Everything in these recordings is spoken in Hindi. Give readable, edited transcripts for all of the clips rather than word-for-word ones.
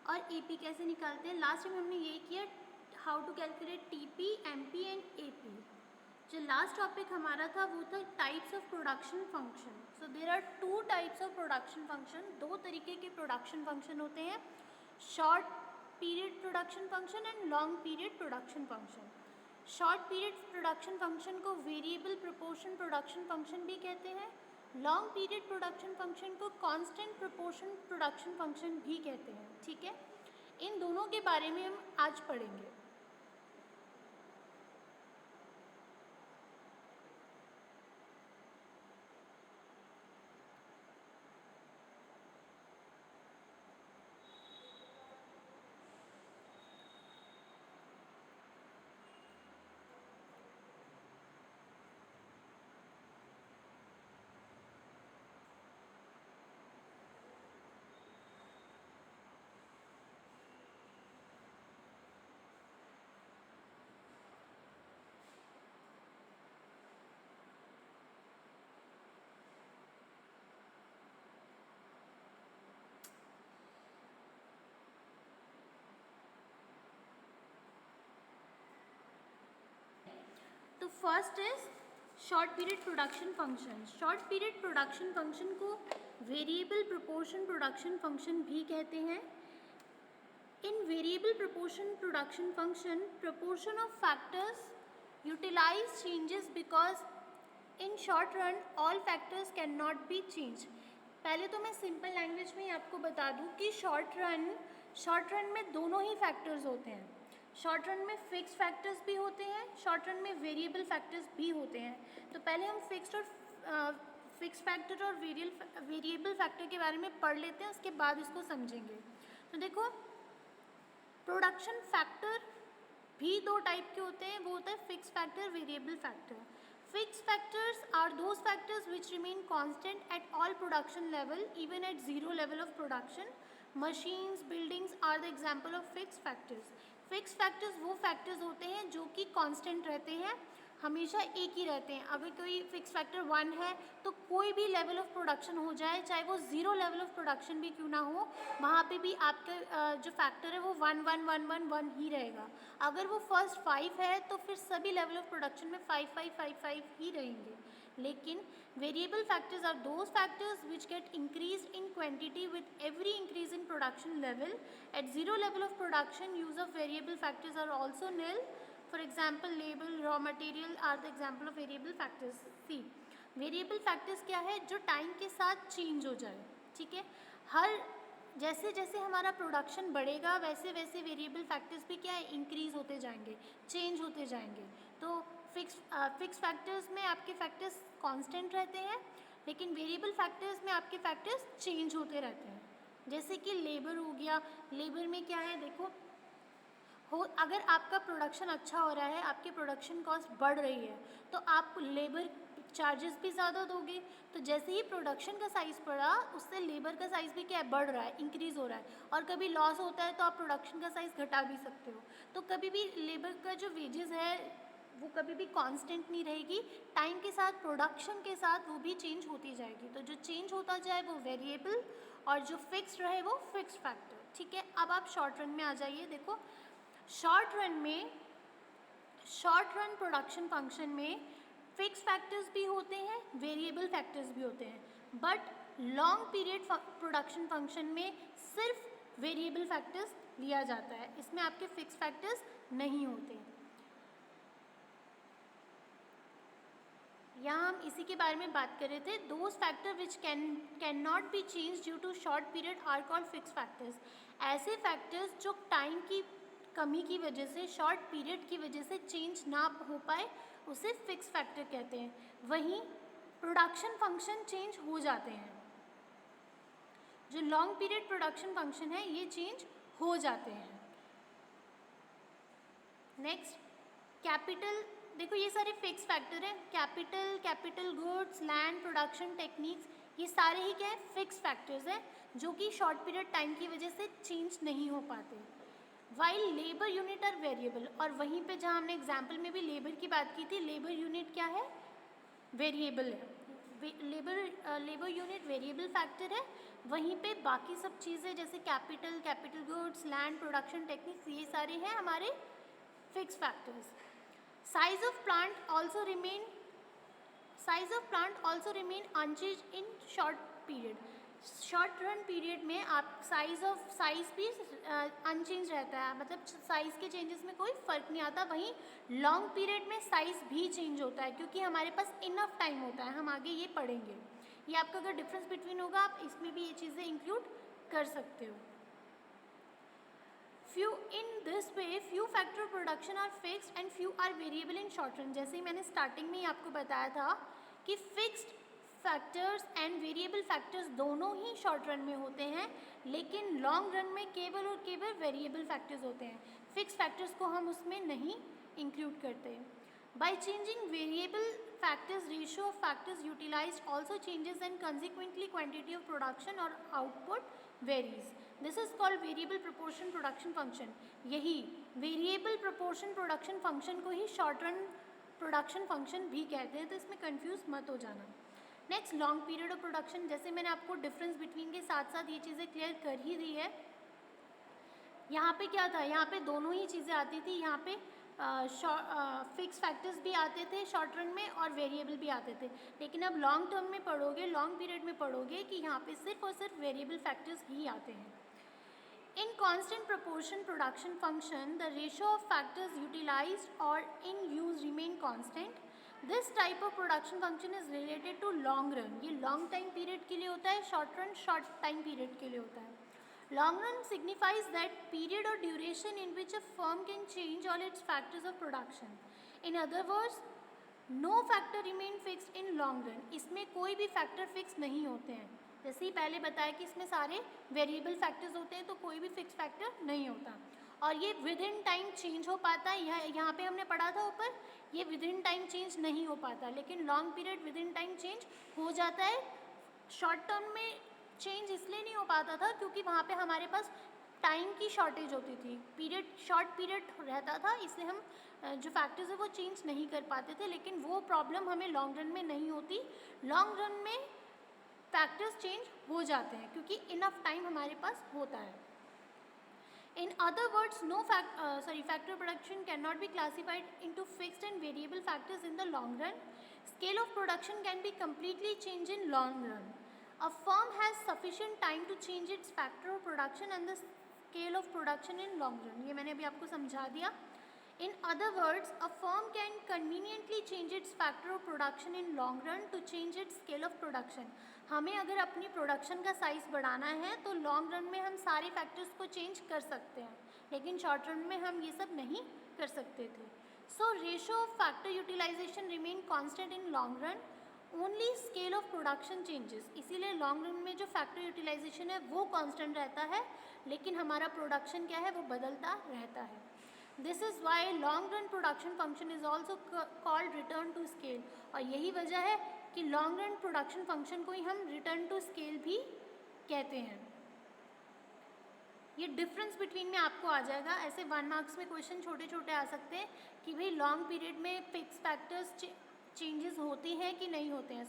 और AP कैसे निकालते हैं। लास्ट टाइम हमने ये किया how to calculate TP, MP and AP। जो लास्ट टॉपिक हमारा था वो था types of production function. So there are 2 types of production function, 2 तरीके के प्रोडक्शन फंक्शन होते हैं, short period production function and long period production function. Short period production function को वेरिएबल प्रोपोर्शन प्रोडक्शन फंक्शन भी कहते हैं, लॉन्ग पीरियड प्रोडक्शन फंक्शन को कांस्टेंट प्रोपोर्शन प्रोडक्शन फंक्शन भी कहते हैं। ठीक है, इन दोनों के बारे में हम आज पढ़ेंगे। तो first is short period production function. Short period production function को वेरिएबल प्रोपोर्शन प्रोडक्शन फंक्शन भी कहते हैं। In variable proportion production function proportion of factors utilize changes because in short run all factors cannot be changed। पहले तो मैं सिंपल लैंग्वेज में ही आपको बता दूं कि शॉर्ट रन में दोनों ही फैक्टर्स होते हैं। शॉर्ट रन में फिक्स फैक्टर्स भी होते हैं, शॉर्ट रन में वेरिएबल फैक्टर्स भी होते हैं। तो पहले हम फिक्स फैक्टर और वेरिएबल फैक्टर के बारे में पढ़ लेते हैं, उसके बाद इसको समझेंगे। तो देखो, प्रोडक्शन फैक्टर भी 2 टाइप के होते हैं, वो होता है fix factor, variable factor. Fix factors are those factors which remain constant at all production level even at zero level of production. Machines, buildings are the example of fix factors. Fix factors वो फैक्टर्स होते हैं जो कि कांस्टेंट रहते हैं, हमेशा एक ही रहते हैं। अगर कोई फिक्स फैक्टर 1 है तो कोई भी लेवल ऑफ प्रोडक्शन हो जाए, चाहे वो 0 लेवल ऑफ प्रोडक्शन भी क्यों ना हो, वहाँ पे भी आपका जो फैक्टर है वो 1 1 1 1 1 ही रहेगा। अगर वो फर्स्ट 5 है तो फिर सभी लेवल ऑफ प्रोडक्शन में 5 5 5 5 ही रहेंगे। लेकिन variable factors are those factors which get increase in quantity with every increase in production level. At 0 level of production use of variable factors are also nil। For example, labor, raw material are the example of variable factors। See, variable factors क्या है, जो टाइम के साथ चेंज हो जाए। ठीक है, जैसे जैसे हमारा प्रोडक्शन बढ़ेगा वैसे वैसे वेरिएबल फैक्टर्स भी क्या है, इंक्रीज होते जाएंगे, चेंज होते जाएंगे। तो फिक्स फैक्टर्स में आपके फैक्टर्स कांस्टेंट रहते हैं, लेकिन वेरिएबल फैक्टर्स में आपके फैक्टर्स चेंज होते रहते हैं। जैसे कि लेबर हो गया, लेबर में क्या है, देखो अगर आपका प्रोडक्शन अच्छा हो रहा है, आपकी प्रोडक्शन कॉस्ट बढ़ रही है, तो आप लेबर चार्जेस भी ज़्यादा दोगे। तो जैसे ही प्रोडक्शन का साइज़ बढ़ा, उससे लेबर का साइज़ भी क्या है, बढ़ रहा है, इंक्रीज़ हो रहा है। और कभी लॉस होता है तो आप प्रोडक्शन का साइज़ घटा भी सकते हो। तो कभी भी लेबर का जो वेजेस है वो कभी भी कांस्टेंट नहीं रहेगी, टाइम के साथ प्रोडक्शन के साथ वो भी चेंज होती जाएगी। तो जो चेंज होता जाए वो वेरिएबल, और जो फिक्स रहे वो फिक्स फैक्टर। ठीक है, अब आप शॉर्ट रन में आ जाइए। देखो, शॉर्ट रन प्रोडक्शन फंक्शन में फिक्स फैक्टर्स भी होते हैं, वेरिएबल फैक्टर्स भी होते हैं, but long period production function में सिर्फ वेरिएबल फैक्टर्स लिया जाता है, इसमें आपके फिक्स फैक्टर्स नहीं होते। यहाँ हम इसी के बारे में बात कर रहे थे। Those factor which can not be change due to short period are called fix factors. ऐसे फैक्टर्स जो टाइम की कमी की वजह से, शॉर्ट पीरियड की वजह से चेंज ना हो पाए, उसे फिक्स फैक्टर कहते हैं। वहीं प्रोडक्शन फंक्शन चेंज हो जाते हैं, जो लॉन्ग पीरियड प्रोडक्शन फंक्शन है ये चेंज हो जाते हैं। Next, capital. देखो, ये सारे फिक्स फैक्टर हैं, capital goods, land, production techniques, ये सारे ही क्या है, फिक्स फैक्टर्स हैं जो कि शॉर्ट पीरियड टाइम की वजह से चेंज नहीं हो पाते। While labour unit are variable, और वहीं पे जहाँ हमने एग्जाम्पल में भी लेबर की बात की थी, लेबर यूनिट क्या है, वेरिएबल है। लेबर यूनिट वेरिएबल फैक्टर है, वहीं पे बाकी सब चीज़ें जैसे capital goods, land, production techniques, ये सारे हैं हमारे fix factors. Size of plant also remain unchanged in short period. Short run period में आप साइज भी अनचेंज रहता है, मतलब साइज़ के चेंजेस में कोई फ़र्क नहीं आता। वहीं लॉन्ग पीरियड में साइज़ भी चेंज होता है क्योंकि हमारे पास इनफ टाइम होता है। हम आगे ये पढ़ेंगे, ये आपका अगर डिफरेंस बिटवीन होगा आप इसमें भी ये चीज़ें इंक्लूड कर सकते हो। In this way, few factor production are fixed and few are variable in short run। जैसे ही मैंने स्टार्टिंग में ही आपको बताया था कि fixed factors and variable factors दोनों ही शॉर्ट रन में होते हैं, लेकिन लॉन्ग रन में केवल और केवल वेरिएबल फैक्टर्स होते हैं। फिक्स फैक्टर्स को हम उसमें नहीं इंक्लूड करते। By changing variable factors, ratio of factors utilized also changes and consequently quantity of production or output varies. This is called variable proportion production function। यही variable proportion production function को ही short run production function भी कहते हैं, तो इसमें कंफ्यूज मत हो जाना। Next long period of production, जैसे मैंने आपको डिफरेंस बिटवीन के साथ साथ ये चीज़ें क्लियर कर ही दी है। यहाँ पे क्या था, यहाँ पे दोनों ही चीज़ें आती थी। यहाँ पे फिक्स फैक्टर्स भी आते थे शॉर्ट रन में और वेरिएबल भी आते थे, लेकिन अब लॉन्ग टर्म में पढ़ोगे, लॉन्ग पीरियड में पढ़ोगे कि यहाँ पे सिर्फ और सिर्फ वेरिएबल फैक्टर्स ही आते हैं। In constant proportion production function, the ratio of factors utilized or in use remain constant. This type of production function is related to long run। ये long time period के लिए होता है, short run short time period के लिए होता है। Long run signifies that period or duration in which a firm can change all its factors of production। In other words, no factor remain fixed in long run। इसमें कोई भी factor fix नहीं होते हैं। जैसे ही पहले बताया कि इसमें सारे वेरिएबल फैक्टर्स होते हैं, तो कोई भी फिक्स फैक्टर नहीं होता, और ये विद इन टाइम चेंज हो पाता है। यहाँ पे हमने पढ़ा था ऊपर, ये विद इन टाइम चेंज नहीं हो पाता, लेकिन long period with in time change हो जाता है। शॉर्ट टर्म में चेंज इसलिए नहीं हो पाता था क्योंकि वहाँ पे हमारे पास टाइम की शॉर्टेज होती थी, शॉर्ट पीरियड रहता था, इसलिए हम जो फैक्टर्स है वो चेंज नहीं कर पाते थे। लेकिन वो प्रॉब्लम हमें लॉन्ग रन में नहीं होती। लॉन्ग रन में फैक्टर्स चेंज हो जाते हैं क्योंकि इनफ टाइम हमारे पास होता है। In other words, factor production cannot be classified into fixed and variable factors in the long run. Scale of production can be completely changed in long run. A firm has sufficient time to change its factor of production and the scale of production in long run। ये मैंने अभी आपको समझा दिया। In other words, a firm can conveniently change its factor of production in long run to change its scale of production। हमें अगर अपनी प्रोडक्शन का साइज़ बढ़ाना है तो लॉन्ग रन में हम सारे फैक्टर्स को चेंज कर सकते हैं, लेकिन शॉर्ट रन में हम ये सब नहीं कर सकते थे। So ratio of factor utilisation remain constant in long run, only scale of production changes. इसीलिए लॉन्ग रन में जो फैक्टर यूटिलाइजेशन है वो कांस्टेंट रहता है, लेकिन हमारा प्रोडक्शन क्या है वो बदलता रहता है। This is why long run production function is also called return to scale. और यही वजह है कि लॉन्ग रन प्रोडक्शन फंक्शन को ही हम रिटर्न टू स्केल भी कहते हैं। ये डिफरेंस बिटवीन में आपको आ जाएगा। ऐसे 1 मार्क्स में क्वेश्चन छोटे छोटे आ सकते हैं कि भाई लॉन्ग पीरियड में फिक्स फैक्टर्स चेंजेस होते हैं कि नहीं होते हैं,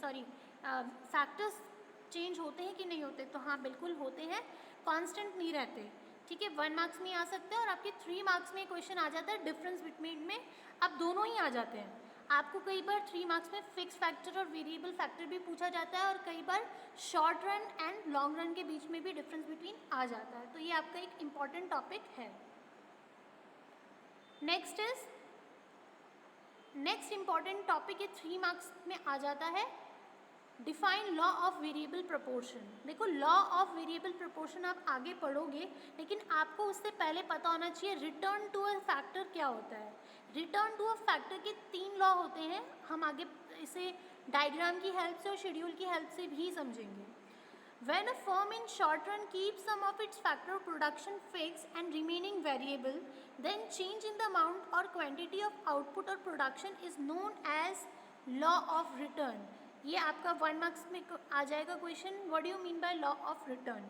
फैक्टर्स चेंज होते हैं कि नहीं होते। तो हाँ बिल्कुल होते हैं, कांस्टेंट नहीं रहते। ठीक है, 1 मार्क्स में आ सकते हैं और आपके 3 मार्क्स में क्वेश्चन आ जाता है डिफरेंस बिटवीन में। अब दोनों ही आ जाते हैं। आपको कई बार 3 मार्क्स में फिक्स फैक्टर और वेरिएबल फैक्टर भी पूछा जाता है, और कई बार short run and long run के बीच में भी डिफरेंस बिटवीन आ जाता है। तो ये आपका एक इम्पॉर्टेंट टॉपिक है। नेक्स्ट इम्पॉर्टेंट टॉपिक ये 3 मार्क्स में आ जाता है, define law of variable proportion. देखो लॉ ऑफ वेरिएबल प्रोपोर्शन आप आगे पढ़ोगे, लेकिन आपको उससे पहले पता होना चाहिए रिटर्न टू अ फैक्टर क्या होता है। रिटर्न टू अ फैक्टर के 3 लॉ होते हैं, हम आगे इसे डायग्राम की हेल्प से और शेड्यूल की हेल्प से भी समझेंगे। When a firm in short run keeps some of its factor of production fixed and remaining variable, then change in the amount or quantity of output or production is known as law of return। ये आपका 1 मार्क्स में आ जाएगा question, what do you mean by law of return.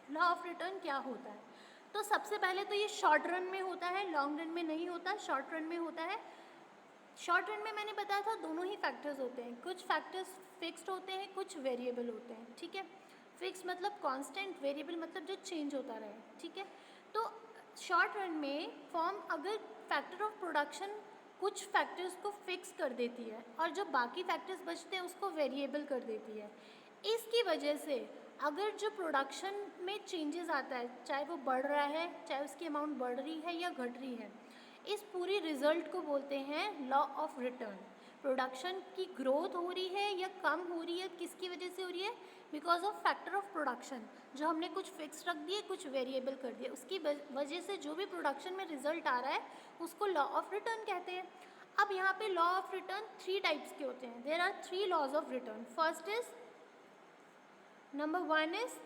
Law of return क्या होता है? तो सबसे पहले तो ये शॉर्ट रन में होता है, लॉन्ग रन में नहीं होता, शॉर्ट रन में होता है। शॉर्ट रन में मैंने बताया था दोनों ही फैक्टर्स होते हैं, कुछ फैक्टर्स फिक्स्ड होते हैं, कुछ वेरिएबल होते हैं। ठीक है, फिक्स मतलब कांस्टेंट, वेरिएबल मतलब जो चेंज होता रहे, ठीक है। तो शॉर्ट रन में फॉर्म अगर फैक्टर ऑफ प्रोडक्शन कुछ फैक्टर्स को फिक्स कर देती है और जो बाकी फैक्टर्स बचते हैं उसको वेरिएबल कर देती है। इसकी वजह से अगर जो प्रोडक्शन में चेंजेस आता है, चाहे वो बढ़ रहा है, चाहे उसकी अमाउंट बढ़ रही है या घट रही है, इस पूरी रिजल्ट को बोलते हैं लॉ ऑफ रिटर्न। प्रोडक्शन की ग्रोथ हो रही है या कम हो रही है, किसकी वजह से हो रही है? Because of factor of production, जो हमने कुछ फिक्स रख दिए, कुछ वेरिएबल कर दिए, उसकी वजह से जो भी प्रोडक्शन में रिजल्ट आ रहा है उसको लॉ ऑफ रिटर्न कहते हैं। अब यहाँ पे लॉ ऑफ रिटर्न 3 टाइप्स के होते हैं। There are 3 laws of return. First is, number 1 is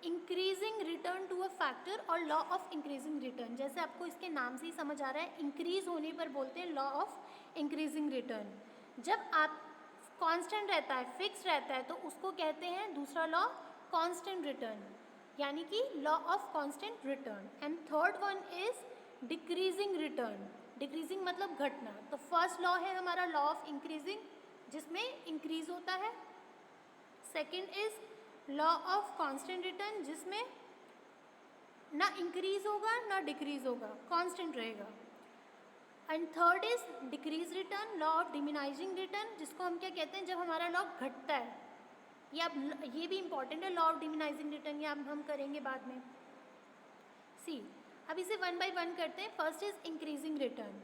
increasing return to a factor और लॉ ऑफ इंक्रीजिंग रिटर्न। जैसे आपको इसके नाम से ही समझ आ रहा है, इंक्रीज होने पर बोलते हैं लॉ ऑफ इंक्रीजिंग रिटर्न। जब आप कांस्टेंट रहता है, फिक्स रहता है, तो उसको कहते हैं दूसरा लॉ कांस्टेंट रिटर्न, यानी कि law of constant return. And third one is decreasing return. Decreasing मतलब घटना। तो फर्स्ट लॉ है हमारा लॉ ऑफ इंक्रीजिंग, जिसमें इंक्रीज होता है। Second is law of constant return, जिसमें ना इंक्रीज होगा ना डिक्रीज होगा, कांस्टेंट रहेगा। And third is decrease return, law of diminishing return, जिसको हम क्या कहते हैं, जब हमारा लॉ घटता है। ये भी इंपॉर्टेंट है, लॉ ऑफ डिमिनाइजिंग रिटर्न, ये हम करेंगे बाद में। सी, अब इसे 1 by 1 करते हैं। First is increasing return.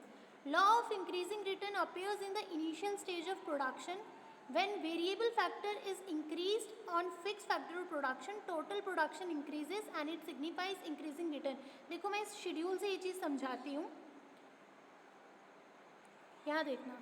Law of increasing return appears in the initial stage of production when variable factor is increased on fixed factor of production, total production increases and it signifies increasing return। देखो मैं इस शेड्यूल से ये चीज़ समझाती हूँ, यहाँ देखना।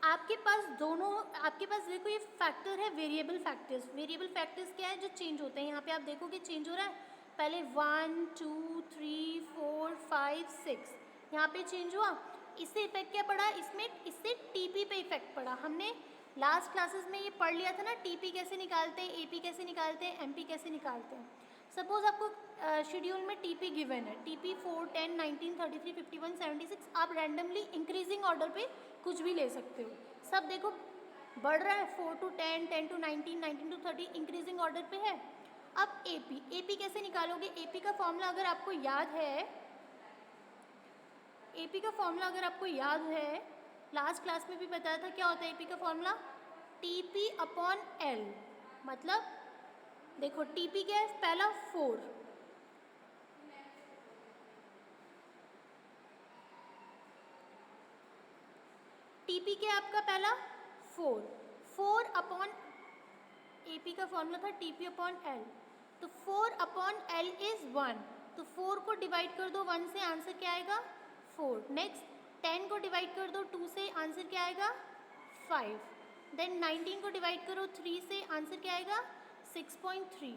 आपके पास देखो ये फैक्टर है वेरिएबल फैक्टर्स। वेरिएबल फैक्टर्स क्या है? जो चेंज होते हैं। यहाँ पे आप देखोगे चेंज हो रहा है, पहले 1 2 3 4 5 6, यहाँ पे चेंज हुआ। इससे इफेक्ट क्या पड़ा? इससे टीपी पे इफेक्ट पड़ा। हमने लास्ट क्लासेस में ये पढ़ लिया था ना, टीपी कैसे निकालते हैं, एपी कैसे निकालते हैं, एमपी कैसे निकालते हैं। सपोज आपको शेड्यूल में टीपी गिवन है, टीपी 4 10 19 33 51 76, आप रैंडमली इंक्रीजिंग ऑर्डर पे कुछ भी ले सकते हो। सब देखो बढ़ रहा है, 4 to 10 10 to 19 19 to 30 increasing order पे है। अब एपी कैसे निकालोगे? एपी का फॉर्मूला अगर आपको याद है, लास्ट क्लास में भी बताया था, क्या होता है एपी का फॉर्मूला? TP upon L. मतलब देखो टीपी क्या है? पहला 4, टीपी क्या है आपका? पहला 4 अपॉन एपी का फॉर्मूला था टीपी अपॉन एल, तो 4 अपॉन एल इज 1, तो 4 को डिवाइड कर दो 1 से, आंसर क्या आएगा? 4। नेक्स्ट 10 को डिवाइड कर दो 2 से, आंसर क्या आएगा? 5। देन 19 को डिवाइड करो 3 से, आंसर क्या आएगा? 6.3।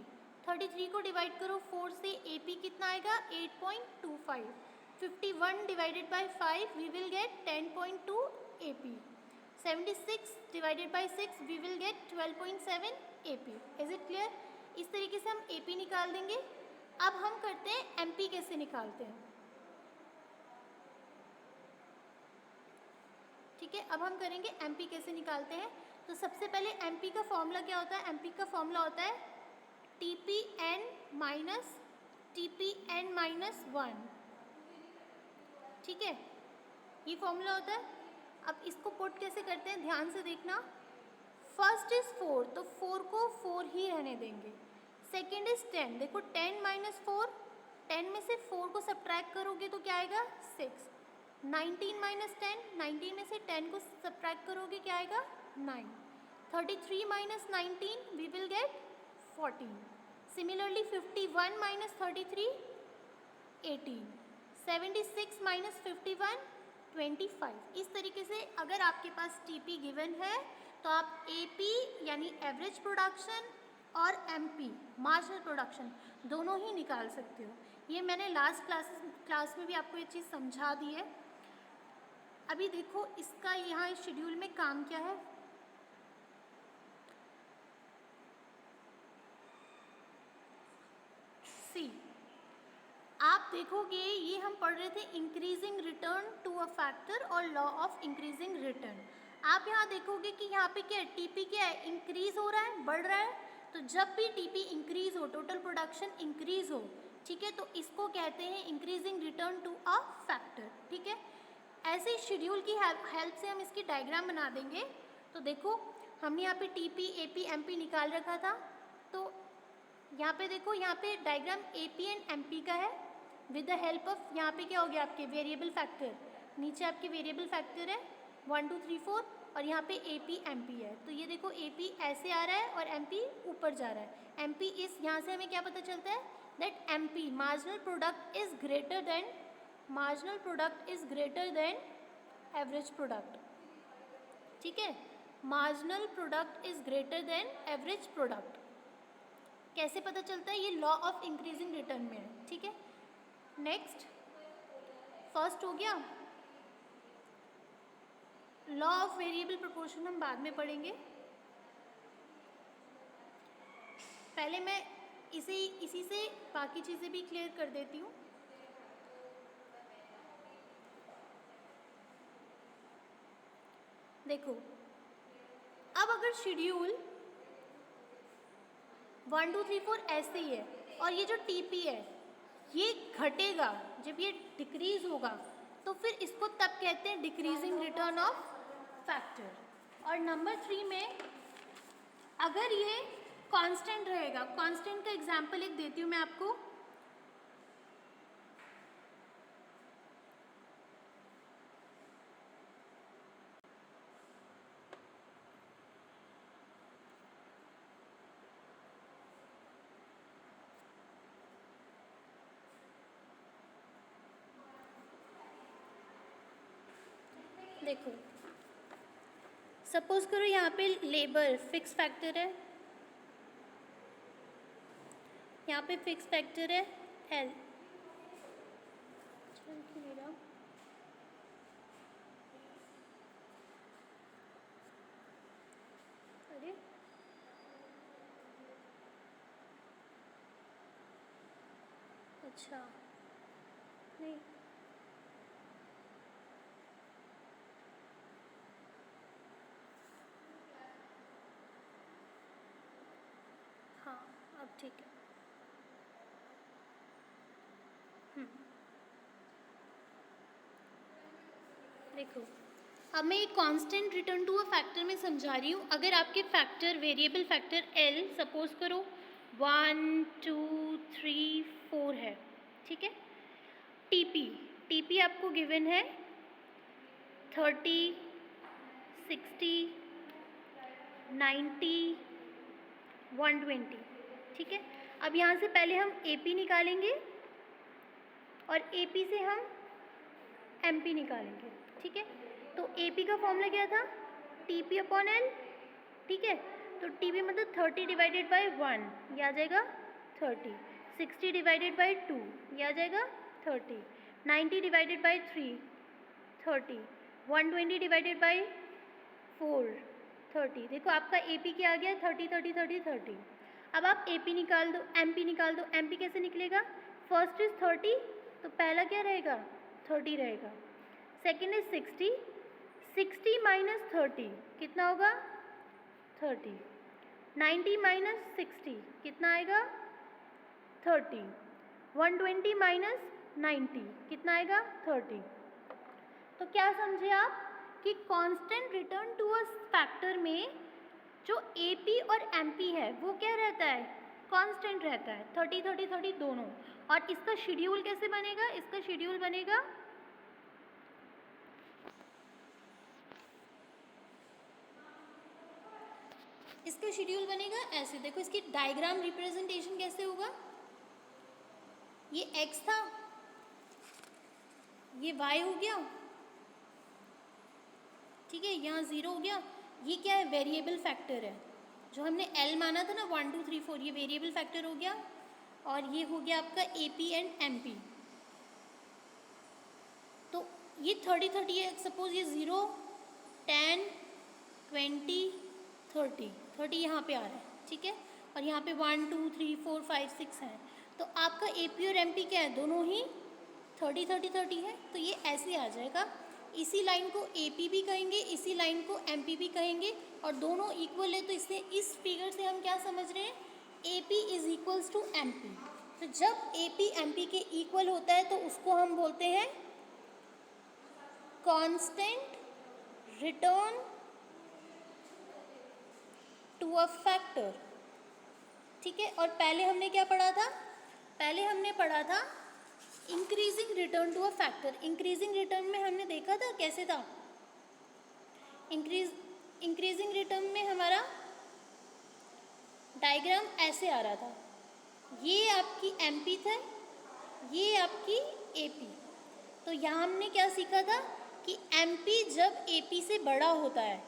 33 को डिवाइड करो 4 से, एपी कितना आएगा? 8.25। 51 divided by 5 we will get 10.2 AP. 76 divided by 6 we will get 12.7 AP. Is it clear? इस तरीके से हम एपी निकाल देंगे। अब हम करते हैं एमपी कैसे निकालते हैं। ठीक है, अब हम करेंगे एमपी कैसे निकालते हैं। तो सबसे पहले एमपी का फॉर्मूला क्या होता है? एमपी का फॉर्मूला होता है टीपी एन माइनस 1। ठीक है, ये फॉर्मूला होता है। अब इसको पुट कैसे करते हैं, ध्यान से देखना। फर्स्ट इज 4, तो 4 को 4 ही रहने देंगे। सेकेंड इज 10, देखो 10 माइनस 4, 10 में से 4 को सब्ट्रैक्ट करोगे तो क्या आएगा? 6। 19 माइनस 10, 19 में से 10 को सब्ट्रैक्ट करोगे क्या आएगा? 9। 33 minus 19 we will get 14। Similarly 51 minus 33 18। 76 minus 51 25। इस तरीके से अगर आपके पास टीपी गिवन है तो आप एपी यानी एवरेज प्रोडक्शन और एमपी मार्जिनल प्रोडक्शन दोनों ही निकाल सकते हो। ये मैंने लास्ट क्लास में भी आपको ये चीज़ समझा दी है। अभी देखो इसका यहाँ इस शेड्यूल में काम क्या है। सी, आप देखोगे ये हम पढ़ रहे थे increasing return to a factor और लॉ ऑफ इंक्रीजिंग रिटर्न। आप यहाँ देखोगे कि यहाँ पे क्या है? टीपी क्या है? इंक्रीज हो रहा है, बढ़ रहा है। तो जब भी टीपी इंक्रीज हो, टोटल प्रोडक्शन इंक्रीज हो, ठीक है, तो इसको कहते हैं increasing return to a factor, ठीक है। ऐसे शेड्यूल की हेल्प से हम इसकी डायग्राम बना देंगे। तो देखो हमने यहाँ पे टीपी, एपी, एमपी निकाल रखा था, तो यहाँ पे देखो, यहाँ पे डायग्राम एपी एंड एमपी का है विद द हेल्प ऑफ, यहाँ पे क्या हो गया आपके वेरिएबल फैक्टर, नीचे आपके वेरिएबल फैक्टर है 1 2 3 4 और यहाँ पे एपी एमपी है। तो ये देखो एपी ऐसे आ रहा है और एमपी ऊपर जा रहा है। एमपी इस, यहाँ से हमें क्या पता चलता है that MP marginal product is greater than average product, ठीक है। Marginal product is greater than average product कैसे पता चलता है, ये लॉ ऑफ इंक्रीजिंग रिटर्न में है, ठीक है। नेक्स्ट फर्स्ट हो गया। लॉ ऑफ वेरिएबल प्रोपोर्शन हम बाद में पढ़ेंगे, पहले मैं इसी से बाकी चीज़ें भी क्लियर कर देती हूँ। देखो अब अगर शेड्यूल 1 2 3 4 ऐसे ही है और ये जो टीपी है ये घटेगा, जब ये डिक्रीज होगा तो फिर इसको तब कहते हैं डिक्रीजिंग रिटर्न ऑफ फैक्टर। और नंबर 3 में अगर ये कांस्टेंट रहेगा, कांस्टेंट का एग्जांपल एक देती हूँ मैं आपको। देखो सपोज करो यहाँ पे लेबर फिक्स फैक्टर है, यहाँ पे फिक्स फैक्टर है एल, अरे अच्छा नहीं, हाँ अब ठीक है। देखो अब मैं एक constant return to a factor में समझा रही हूँ। अगर आपके factor variable factor L suppose करो 1 2 3 4 है, ठीक है। टीपी आपको गिवन है 30 60 90 120, ठीक है। अब यहाँ से पहले हम एपी निकालेंगे और एपी से हम एमपी निकालेंगे, ठीक है। तो एपी का फॉर्मूला क्या था, टीपी अपॉन एल, ठीक है। तो टीपी मतलब 30 डिवाइडेड बाई 1, ये आ जाएगा 30। 60 डिवाइडेड बाई 2, ये आ जाएगा 30। 90 डिवाइडेड बाई 3 30। 120 divided by 4 30। देखो आपका एपी क्या आ गया 30 30 30 30। अब आप एपी निकाल दो, एमपी निकाल दो। एमपी कैसे निकलेगा, फर्स्ट इज 30 तो पहला क्या रहेगा 30 रहेगा, सेकेंड इज 60, 60 माइनस 30 कितना होगा 30, 90 माइनस 60 कितना आएगा 30, 120 माइनस 90 कितना आएगा 30। तो क्या समझे आप कि constant return to a factor में जो एपी और एमपी है वो क्या रहता है, कांस्टेंट रहता है, 30 30 30 दोनों। और इसका शेड्यूल कैसे बनेगा, इसका शेड्यूल बनेगा ऐसे। देखो इसकी डायग्राम रिप्रेजेंटेशन कैसे होगा, ये x था, ये y हो गया, ठीक है, यहाँ 0 हो गया। ये क्या है, वेरिएबल फैक्टर है, जो हमने L माना था ना 1 2 3 4, ये वेरिएबल फैक्टर हो गया। और ये हो गया आपका AP एंड MP। तो ये 30 30 है, सपोज ये 0 10 20 30 30 यहाँ पे आ रहा है, ठीक है। और यहाँ पे 1 2 3 4 5 6 है। तो आपका AP और MP क्या है, दोनों ही 30 30 30 है। तो ये ऐसे आ जाएगा इसी लाइन को AP भी कहेंगे, इसी लाइन को MP भी कहेंगे, और दोनों इक्वल है, तो इससे इस फिगर से हम क्या समझ रहे हैं, AP is equals to MP। तो जब AP MP के इक्वल होता है तो उसको हम बोलते हैं constant return to a factor. ठीक है, और पहले हमने क्या पढ़ा था, पहले हमने पढ़ा था increasing return to a factor. Increasing return में हमने देखा था कैसे था, इंक्रीजिंग रिटर्न में हमारा डायग्राम ऐसे आ रहा था, ये आपकी MP था, ये आपकी AP। तो यहाँ हमने क्या सीखा था कि MP जब AP से बड़ा होता है,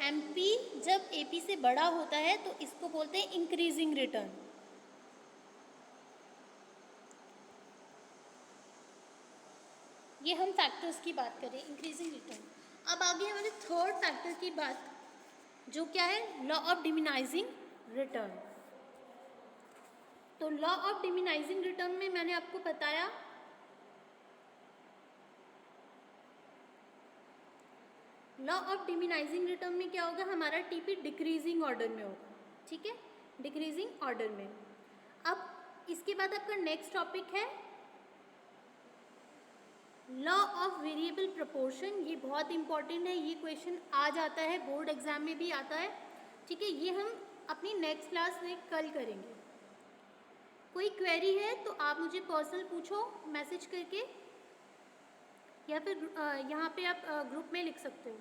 MP जब AP से बड़ा होता है तो इसको बोलते हैं इंक्रीजिंग रिटर्न। ये हम फैक्टर्स की बात करें, इंक्रीजिंग रिटर्न। अब आगे हमारे थर्ड फैक्टर की बात, जो क्या है, लॉ ऑफ डिमिनाइजिंग रिटर्न। तो लॉ ऑफ डिमिनाइजिंग रिटर्न में मैंने आपको बताया लॉ ऑफ डिमिनाइजिंग रिटर्न में क्या होगा, हमारा TP डिक्रीजिंग ऑर्डर में होगा। ठीक है, डिक्रीजिंग ऑर्डर में। अब इसके बाद आपका नेक्स्ट टॉपिक है लॉ ऑफ वेरिएबल प्रोपोर्शन। ये बहुत इंपॉर्टेंट है, ये क्वेश्चन आ जाता है, बोर्ड एग्जाम में भी आता है। ठीक है, ये हम अपनी नेक्स्ट क्लास में कल करेंगे। कोई क्वेरी है तो आप मुझे पर्सनल पूछो मैसेज करके, या फिर यहाँ पे आप ग्रुप में लिख सकते हो।